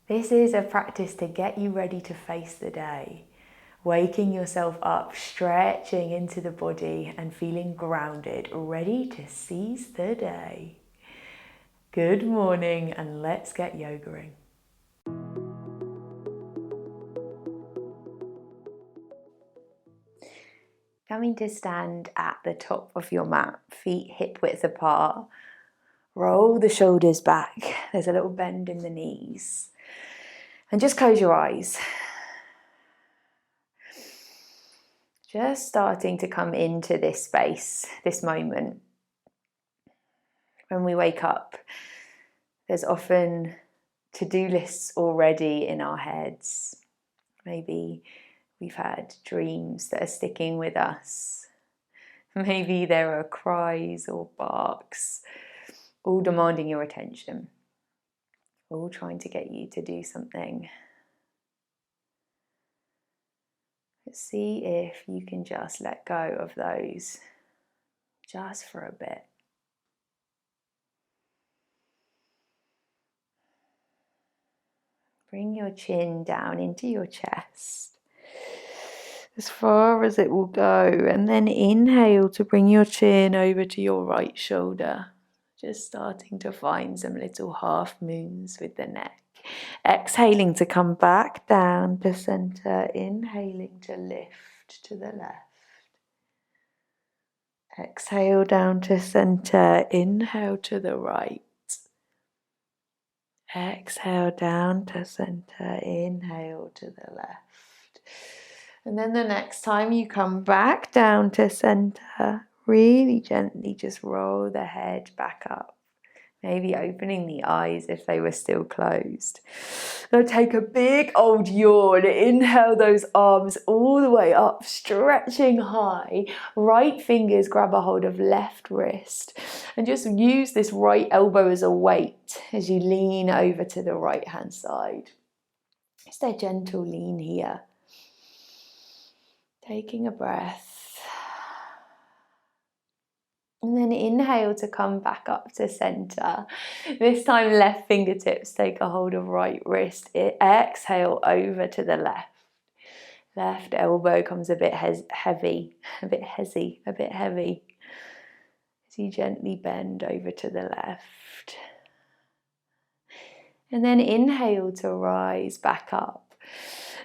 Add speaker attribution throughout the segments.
Speaker 1: This is a practice to get you ready to face the day. Waking yourself up, stretching into the body and feeling grounded, ready to seize the day. Good morning and let's get yogaing. Coming to stand at the top of your mat, feet hip width apart. Roll the shoulders back. There's a little bend in the knees. And just close your eyes. Just starting to come into this space, this moment. When we wake up, there's often to-do lists already in our heads. Maybe we've had dreams that are sticking with us. Maybe there are cries or barks, all demanding your attention, all trying to get you to do something. Let's see if you can just let go of those just for a bit. Bring your chin down into your chest, as far as it will go, and then inhale to bring your chin over to your right shoulder. Just starting to find some little half moons with the neck. Exhaling to come back down to center, inhaling to lift to the left. Exhale down to center, inhale to the right. Exhale down to center, inhale to the left. And then the next time you come back down to center, really gently just roll the head back up. Maybe opening the eyes if they were still closed. Now take a big old yawn. Inhale those arms all the way up, stretching high. Right fingers grab a hold of left wrist. And just use this right elbow as a weight as you lean over to the right hand side. Just a gentle lean here. Taking a breath. And then inhale to come back up to center. This time left fingertips take a hold of right wrist. Exhale over to the left. Left elbow comes a bit heavy. As you gently bend over to the left. And then inhale to rise back up.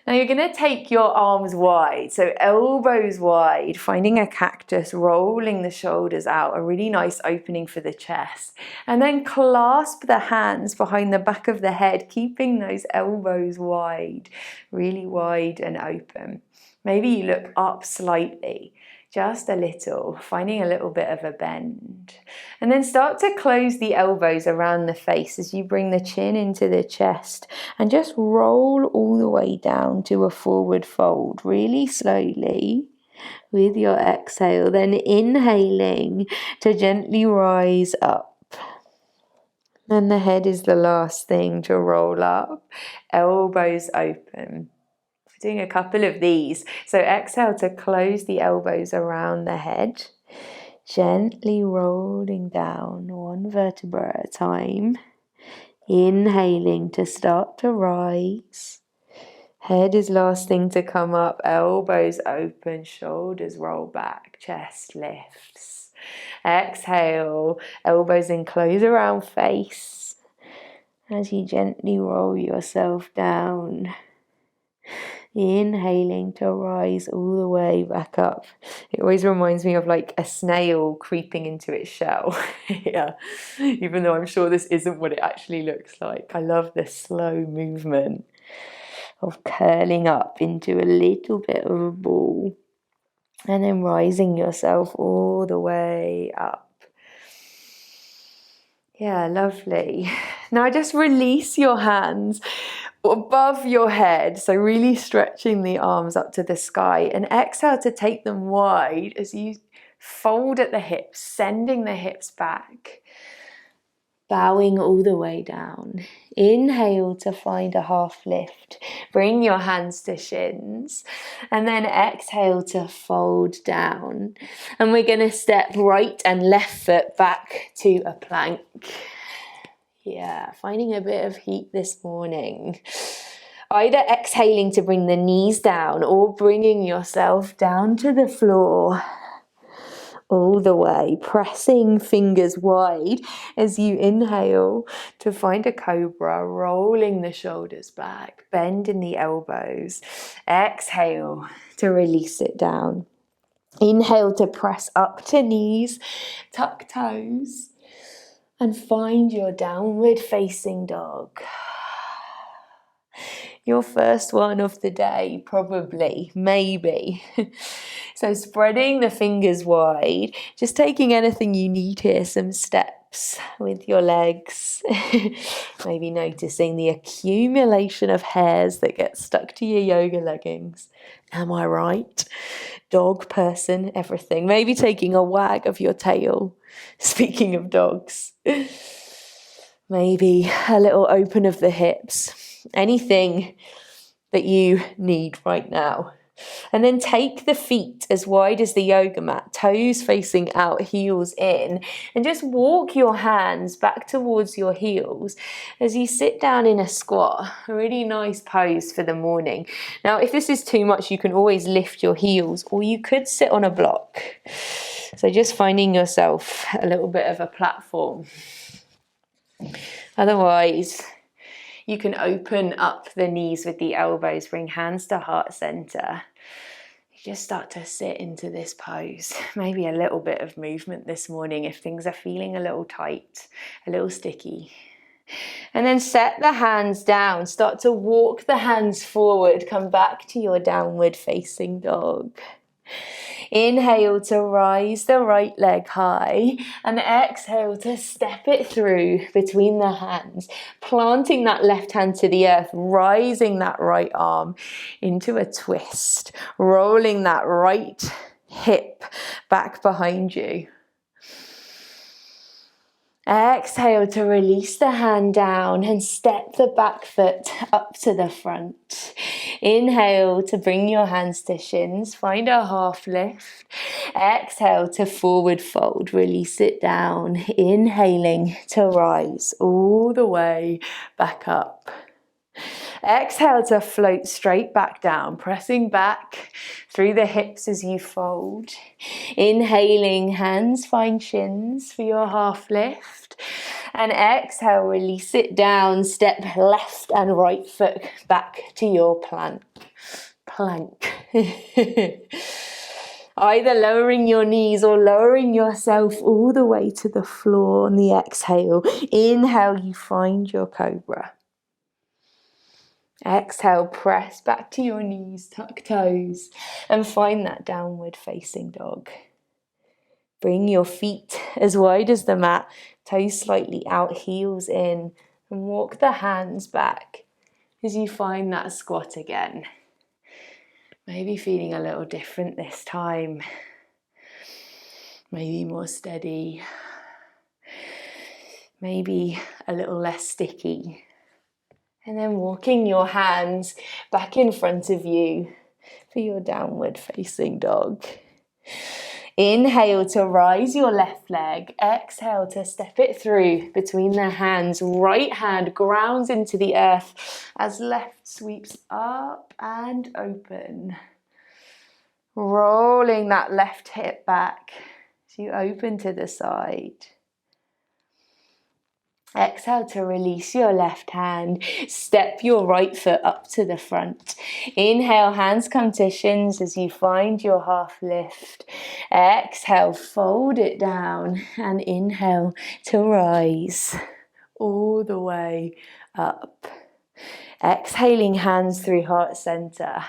Speaker 1: Now you're going to take your arms wide, so elbows wide, finding a cactus, rolling the shoulders out, a really nice opening for the chest. And then clasp the hands behind the back of the head, keeping those elbows wide, really wide and open. Maybe you look up slightly, just a little, finding a little bit of a bend. And then start to close the elbows around the face as you bring the chin into the chest and just roll all the way down to a forward fold, really slowly with your exhale. Then inhaling to gently rise up. Then the head is the last thing to roll up, elbows open. Doing a couple of these. So exhale to close the elbows around the head, gently rolling down one vertebra at a time. Inhaling to start to rise. Head is last thing to come up, elbows open, shoulders roll back, chest lifts. Exhale, elbows in close around face as you gently roll yourself down. Inhaling to rise all the way back up. It always reminds me of like a snail creeping into its shell. Yeah, even though I'm sure this isn't what it actually looks like. I love the slow movement of curling up into a little bit of a ball and then rising yourself all the way up. Yeah, lovely. Now just release your hands above your head, so really stretching the arms up to the sky, and exhale to take them wide as you fold at the hips, sending the hips back, bowing all the way down. Inhale to find a half lift, bring your hands to shins, and then exhale to fold down. And we're going to step right and left foot back to a plank. Yeah, finding a bit of heat this morning. Either exhaling to bring the knees down or bringing yourself down to the floor. All the way, pressing fingers wide as you inhale to find a cobra, rolling the shoulders back, bending the elbows. Exhale to release it down. Inhale to press up to knees, tuck toes, and find your downward facing dog. Your first one of the day, probably, maybe. So spreading the fingers wide, just taking anything you need here, some steps with your legs. Maybe noticing the accumulation of hairs that get stuck to your yoga leggings. Am I right? Dog, person, everything. Maybe taking a wag of your tail. Speaking of dogs. Maybe a little open of the hips. Anything that you need right now. And then take the feet as wide as the yoga mat, toes facing out, heels in, and just walk your hands back towards your heels as you sit down in a squat. A really nice pose for the morning. Now, if this is too much, you can always lift your heels, or you could sit on a block. So just finding yourself a little bit of a platform. Otherwise, you can open up the knees with the elbows, bring hands to heart center. You just start to sit into this pose. Maybe a little bit of movement this morning if things are feeling a little tight, a little sticky. And then set the hands down. Start to walk the hands forward. Come back to your downward facing dog. Inhale to rise the right leg high and exhale to step it through between the hands, planting that left hand to the earth, rising that right arm into a twist, rolling that right hip back behind you. Exhale to release the hand down and step the back foot up to the front. Inhale to bring your hands to shins, find a half lift. Exhale to forward fold, release it down. Inhaling to rise all the way back up. Exhale to float straight back down, pressing back through the hips as you fold. Inhaling, hands find shins for your half lift. And exhale, release it down, step left and right foot back to your plank. Plank. Either lowering your knees or lowering yourself all the way to the floor on the exhale. Inhale, you find your cobra. Exhale, press back to your knees, tuck toes, and find that downward facing dog. Bring your feet as wide as the mat, toes slightly out, heels in, and walk the hands back as you find that squat again. Maybe feeling a little different this time. Maybe more steady. Maybe a little less sticky. And then walking your hands back in front of you for your downward facing dog. Inhale to rise your left leg. Exhale to step it through between the hands. Right hand grounds into the earth as left sweeps up and open. Rolling that left hip back as you open to the side. Exhale to release your left hand. Step your right foot up to the front. Inhale, hands come to shins as you find your half lift. Exhale, fold it down and inhale to rise all the way up. Exhaling, hands through heart center.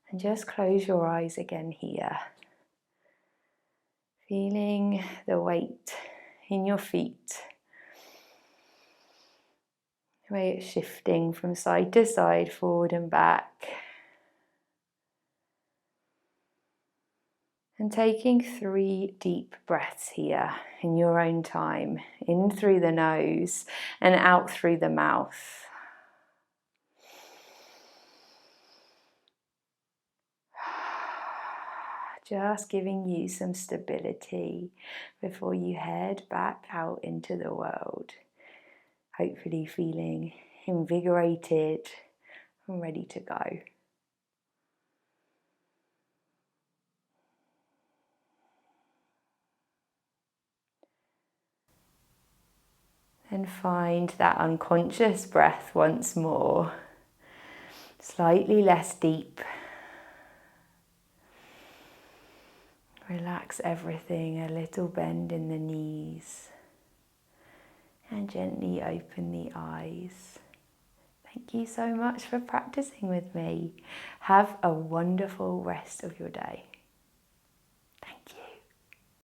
Speaker 1: And just close your eyes again here. Feeling the weight in your feet. The way it's shifting from side to side, forward and back. And taking 3 deep breaths here in your own time. In through the nose and out through the mouth. Just giving you some stability before you head back out into the world. hopefully feeling invigorated and ready to go. And find that unconscious breath once more, slightly less deep. Relax everything, a little bend in the knees, and gently open the eyes. Thank you so much for practicing with me. Have a wonderful rest of your day.